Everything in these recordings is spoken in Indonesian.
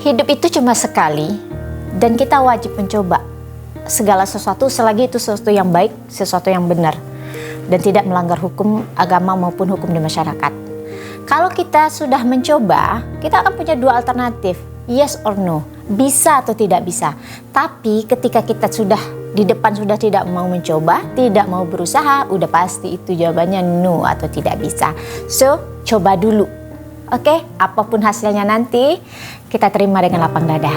Hidup itu cuma sekali dan kita wajib mencoba segala sesuatu selagi itu sesuatu yang baik, sesuatu yang benar dan tidak melanggar hukum agama maupun hukum di masyarakat. Kalau kita sudah mencoba, kita akan punya dua alternatif, yes or no, bisa atau tidak bisa. Tapi ketika kita sudah di depan sudah tidak mau mencoba, tidak mau berusaha, udah pasti itu jawabannya no atau tidak bisa. So, coba dulu. Oke, apapun hasilnya nanti kita terima dengan lapang dada.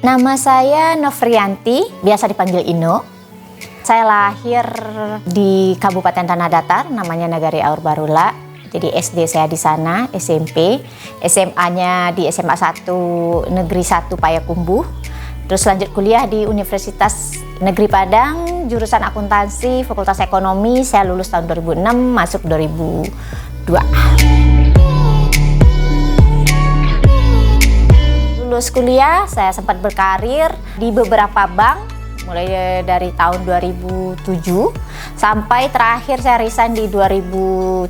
Nama saya Novrianti, biasa dipanggil Ino. Saya lahir di Kabupaten Tanah Datar, namanya Nagari Aur Barula. Jadi SD saya di sana, SMP. SMA-nya di SMA 1 Negeri 1 Payakumbuh. Terus lanjut kuliah di Universitas Negeri Padang, jurusan akuntansi, Fakultas Ekonomi. Saya lulus tahun 2006, masuk 2002. Lulus kuliah, saya sempat berkarir di beberapa bank, mulai dari tahun 2007 sampai terakhir saya resign di 2017.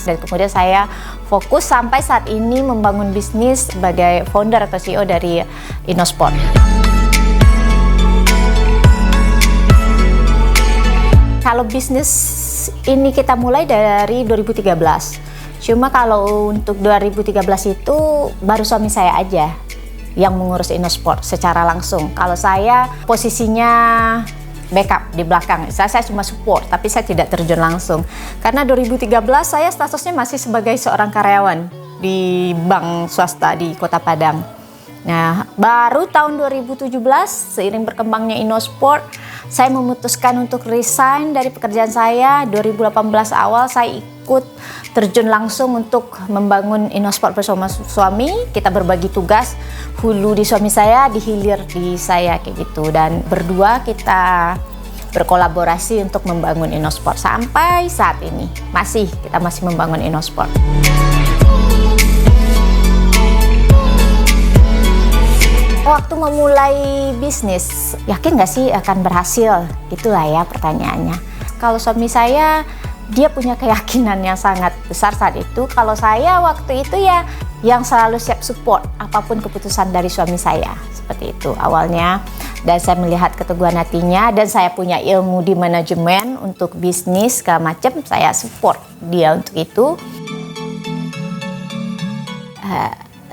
Dan kemudian saya fokus sampai saat ini membangun bisnis sebagai founder atau CEO dari Innosport. Kalau bisnis ini kita mulai dari 2013. Cuma kalau untuk 2013 itu baru suami saya aja yang mengurus Innosport secara langsung. Kalau saya posisinya backup di belakang, saya cuma support, tapi saya tidak terjun langsung. Karena 2013 saya statusnya masih sebagai seorang karyawan di bank swasta di Kota Padang. Nah, baru tahun 2017 seiring berkembangnya Innosport, saya memutuskan untuk resign dari pekerjaan saya. 2018 awal saya ikut terjun langsung untuk membangun Innosport bersama suami. Kita berbagi tugas, hulu di suami saya, di hilir di saya kayak gitu. Dan berdua kita berkolaborasi untuk membangun Innosport sampai saat ini. Kita masih membangun Innosport. Waktu memulai bisnis, yakin gak sih akan berhasil? Itulah ya pertanyaannya. Kalau suami saya, dia punya keyakinan yang sangat besar saat itu. Kalau saya waktu itu ya yang selalu siap support apapun keputusan dari suami saya. Seperti itu awalnya. Dan saya melihat keteguhan hatinya dan saya punya ilmu di manajemen untuk bisnis segala macam. Saya support dia untuk itu.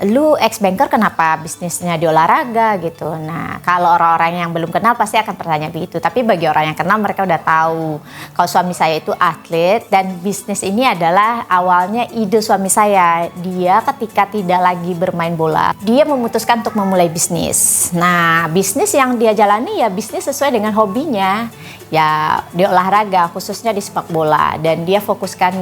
Lu ex-banker kenapa bisnisnya di olahraga gitu. Nah, kalau orang-orang yang belum kenal pasti akan bertanya begitu. Tapi bagi orang yang kenal mereka udah tahu kalau suami saya itu atlet dan bisnis ini adalah awalnya ide suami saya. Dia ketika tidak lagi bermain bola, dia memutuskan untuk memulai bisnis. Nah, bisnis yang dia jalani ya bisnis sesuai dengan hobinya. Ya di olahraga khususnya di sepak bola dan dia fokuskan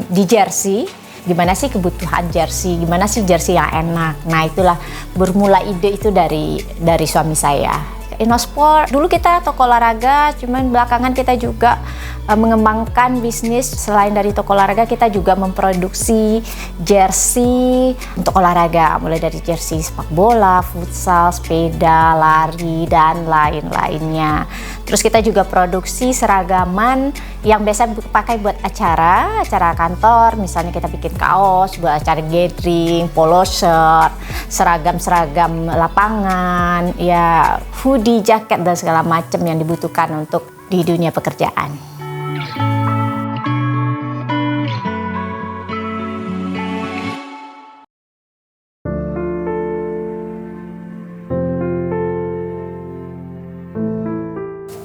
di jersey. Gimana sih kebutuhan jersey, gimana sih jersey yang enak. Nah itulah bermula ide itu dari suami saya. Innosport, dulu kita toko olahraga, cuman belakangan kita juga mengembangkan bisnis. Selain dari toko olahraga, kita juga memproduksi jersey untuk olahraga. Mulai dari jersey sepak bola, futsal, sepeda, lari, dan lain-lainnya. Terus kita juga produksi seragaman yang biasa dipakai buat acara kantor. Misalnya kita bikin kaos buat acara gathering, polo shirt, seragam-seragam lapangan, ya hoodie, jaket dan segala macam yang dibutuhkan untuk di dunia pekerjaan.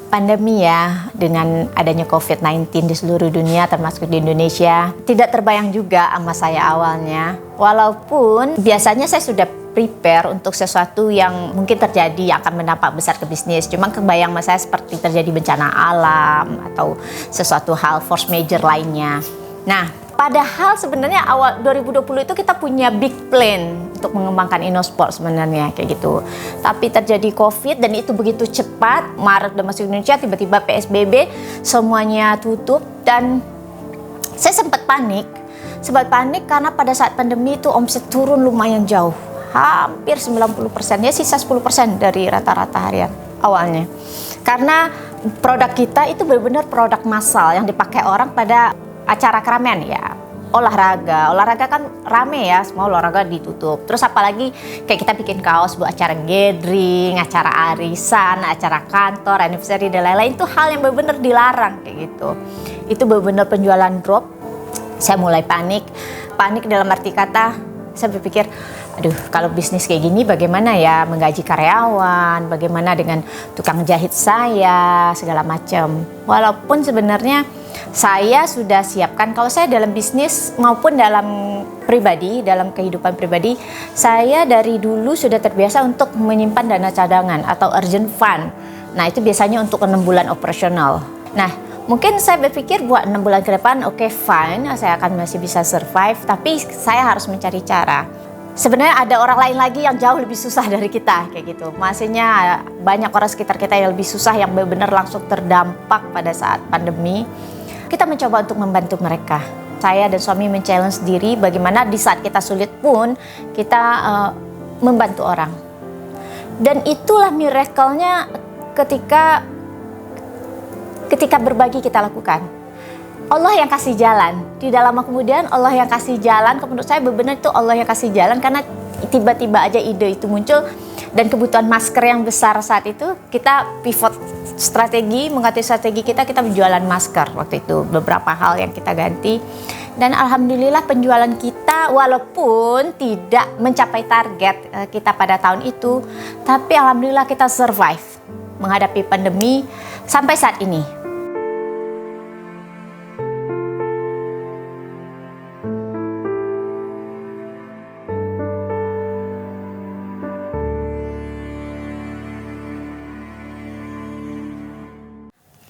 Pandemi ya, dengan adanya COVID-19 di seluruh dunia termasuk di Indonesia, tidak terbayang juga sama saya awalnya. Walaupun biasanya saya sudah prepare untuk sesuatu yang mungkin terjadi yang akan berdampak besar ke bisnis. Cuma kebayang sama saya seperti terjadi bencana alam atau sesuatu hal force major lainnya. Nah, Padahal sebenarnya awal 2020 itu kita punya big plan untuk mengembangkan Innosport sebenarnya kayak gitu. Tapi terjadi COVID dan itu begitu cepat. Maret udah masuk Indonesia, tiba-tiba PSBB, semuanya tutup dan saya sempat panik. Sempat panik karena pada saat pandemi itu omset turun lumayan jauh. Hampir 90%, ya sisa 10% dari rata-rata harian awalnya. Karena produk kita itu benar-benar produk massal yang dipakai orang pada acara keramaian ya. Olahraga kan rame ya, semua olahraga ditutup. Terus apalagi kayak kita bikin kaos buat acara gathering, acara arisan, acara kantor, anniversary dan lain-lain, itu hal yang benar-benar dilarang kayak gitu. Itu benar-benar penjualan drop. Saya mulai panik dalam arti kata, saya berpikir, aduh kalau bisnis kayak gini bagaimana ya menggaji karyawan, bagaimana dengan tukang jahit saya, segala macam. Walaupun sebenarnya saya sudah siapkan, kalau saya dalam bisnis maupun dalam pribadi, dalam kehidupan pribadi, saya dari dulu sudah terbiasa untuk menyimpan dana cadangan atau urgent fund. Nah itu biasanya untuk 6 bulan operasional. Nah mungkin saya berpikir buat 6 bulan ke depan, oke, fine, saya akan masih bisa survive, tapi saya harus mencari cara. Sebenarnya ada orang lain lagi yang jauh lebih susah dari kita kayak gitu. Maksudnya banyak orang sekitar kita yang lebih susah, yang benar-benar langsung terdampak pada saat pandemi. Kita mencoba untuk membantu mereka. Saya dan suami men-challenge diri bagaimana di saat kita sulit pun kita membantu orang. Dan itulah miracle-nya ketika berbagi kita lakukan. Allah yang kasih jalan. Tidak lama kemudian Allah yang kasih jalan. Menurut saya benar itu Allah yang kasih jalan, karena tiba-tiba aja ide itu muncul dan kebutuhan masker yang besar saat itu, kita pivot mengganti strategi kita berjualan masker waktu itu, beberapa hal yang kita ganti. Dan alhamdulillah penjualan kita walaupun tidak mencapai target kita pada tahun itu, tapi alhamdulillah kita survive menghadapi pandemi sampai saat ini.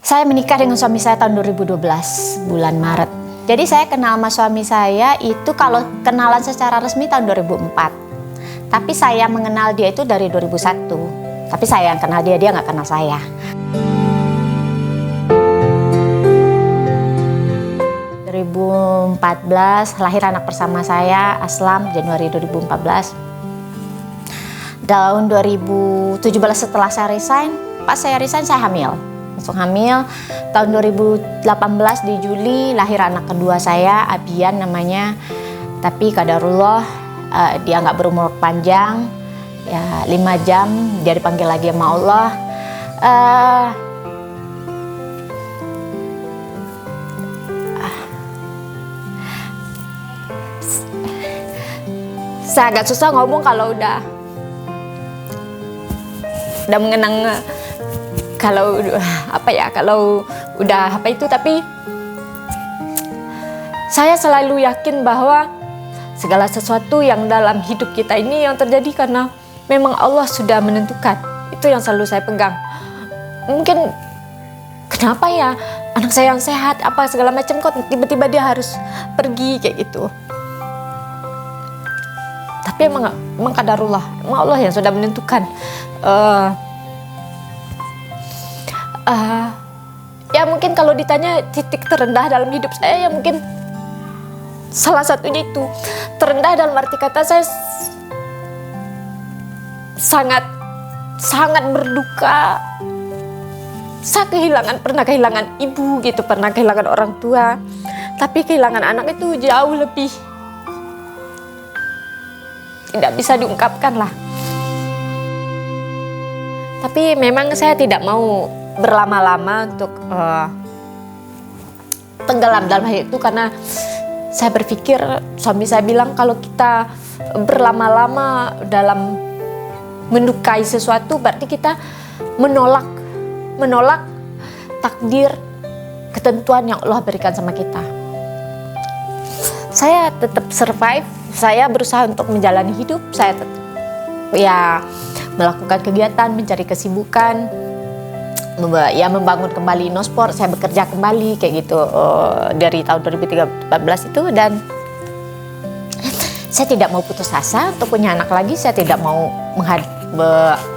Saya menikah dengan suami saya tahun 2012, bulan Maret. Jadi saya kenal sama suami saya itu, kalau kenalan secara resmi tahun 2004. Tapi saya mengenal dia itu dari 2001. Tapi saya yang kenal dia nggak kenal saya. Lahir anak pertama saya, Aslam, Januari 2014. Tahun 2017 setelah saya resign, pas saya resign saya hamil. Langsung hamil. Tahun 2018 di Juli lahir anak kedua saya, Abian namanya. Tapi qadarullah dia nggak berumur panjang, ya 5 jam dia dipanggil lagi sama Allah. Saya agak susah ngomong kalau udah mengenang, kalau udah tapi saya selalu yakin bahwa segala sesuatu yang dalam hidup kita ini yang terjadi karena memang Allah sudah menentukan. Itu yang selalu saya pegang. Mungkin kenapa ya anak saya yang sehat apa segala macam kok tiba-tiba dia harus pergi kayak gitu. Tapi emang qadarullah, emang Allah yang sudah menentukan. Ya mungkin kalau ditanya titik terendah dalam hidup saya, ya mungkin salah satunya itu. Terendah dalam arti kata saya sangat berduka. Saya pernah kehilangan ibu gitu, pernah kehilangan orang tua. Tapi kehilangan anak itu jauh lebih tidak bisa diungkapkan lah. Tapi memang saya tidak mau berlama-lama untuk tenggelam dalam hal itu, karena saya berpikir, suami saya bilang kalau kita berlama-lama dalam menyukai sesuatu berarti kita menolak takdir, ketentuan yang Allah berikan sama kita. Saya tetap survive, saya berusaha untuk menjalani hidup, saya tetap melakukan kegiatan, mencari kesibukan. membangun kembali Innosport, saya bekerja kembali kayak gitu dari tahun 2014 itu, dan saya tidak mau putus asa untuk punya anak lagi. Saya tidak mau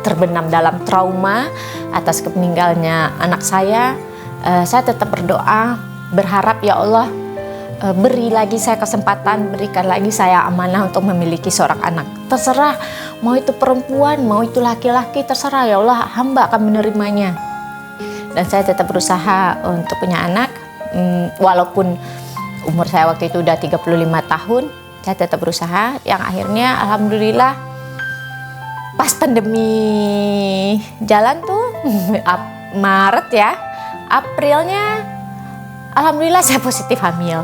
terbenam dalam trauma atas meninggalnya anak saya. Saya tetap berdoa, berharap ya Allah, beri lagi saya kesempatan, berikan lagi saya amanah untuk memiliki seorang anak. Terserah, mau itu perempuan, mau itu laki-laki, terserah ya Allah, hamba akan menerimanya. Dan saya tetap berusaha untuk punya anak, walaupun umur saya waktu itu udah 35 tahun, saya tetap berusaha. Yang akhirnya alhamdulillah pas pandemi jalan tuh, Maret ya, Aprilnya alhamdulillah saya positif hamil.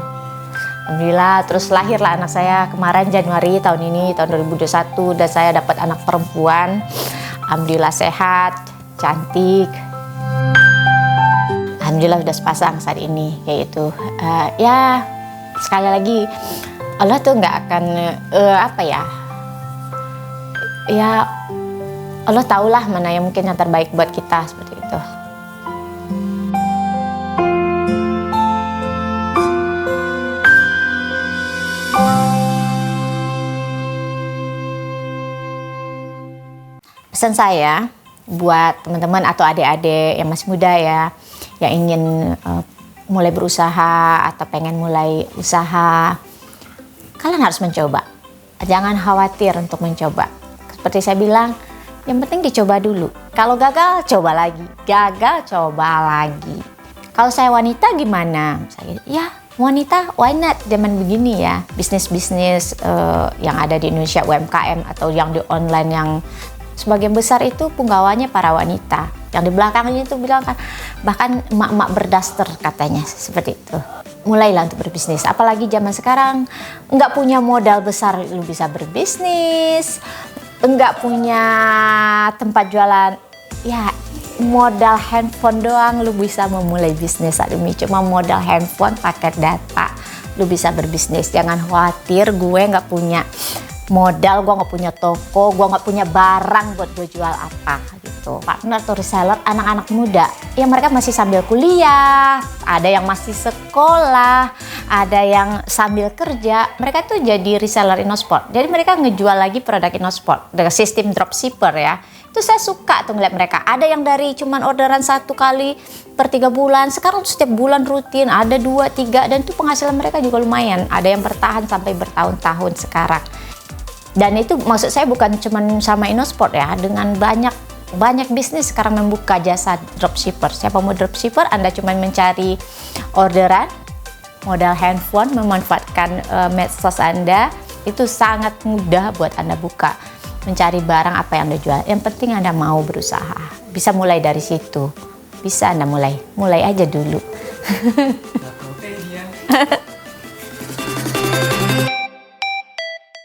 Alhamdulillah, terus lahirlah anak saya kemarin Januari tahun ini, tahun 2021, dan saya dapat anak perempuan. Alhamdulillah sehat, cantik. Alhamdulillah udah sepasang saat ini, kayak itu. Ya sekali lagi Allah tuh nggak akan ya Allah tahulah mana yang mungkin yang terbaik buat kita, seperti itu. Pesan saya buat teman-teman atau adik-adik yang masih muda ya, yang ingin mulai berusaha atau pengen mulai usaha, kalian harus mencoba. Jangan khawatir untuk mencoba. Seperti saya bilang, yang penting dicoba dulu. Kalau gagal, coba lagi. Gagal, coba lagi. Kalau saya wanita gimana? Saya, ya wanita, why not? Zaman begini ya, bisnis-bisnis yang ada di Indonesia, UMKM atau yang di online yang sebagian besar itu penggawanya para wanita. Yang di belakangnya itu bilang kan, bahkan emak-emak berdaster katanya, seperti itu. Mulailah untuk berbisnis. Apalagi zaman sekarang, nggak punya modal besar, lu bisa berbisnis. Nggak punya tempat jualan, ya modal handphone doang lu bisa memulai bisnis saat ini. Cuma modal handphone, paket data, lu bisa berbisnis. Jangan khawatir, gue nggak punya modal, gue nggak punya toko, gue nggak punya barang buat gue jual apa gitu. Partner atau reseller anak-anak muda, ya mereka masih sambil kuliah, ada yang masih sekolah, ada yang sambil kerja, mereka tuh jadi reseller Innosport. Jadi mereka ngejual lagi produk Innosport dengan sistem dropshipper ya. Itu saya suka tuh ngeliat mereka. Ada yang dari cuman orderan 1 kali per 3 bulan, sekarang tuh setiap bulan rutin, ada 2, 3, dan itu penghasilan mereka juga lumayan. Ada yang bertahan sampai bertahun-tahun sekarang. Dan itu maksud saya bukan cuma sama Innosport ya, dengan banyak bisnis sekarang membuka jasa dropshipper. Siapa mau dropshipper, Anda cuma mencari orderan, modal handphone, memanfaatkan medsos Anda, itu sangat mudah buat Anda buka, mencari barang apa yang Anda jual. Yang penting Anda mau berusaha, bisa mulai dari situ, bisa Anda mulai aja dulu.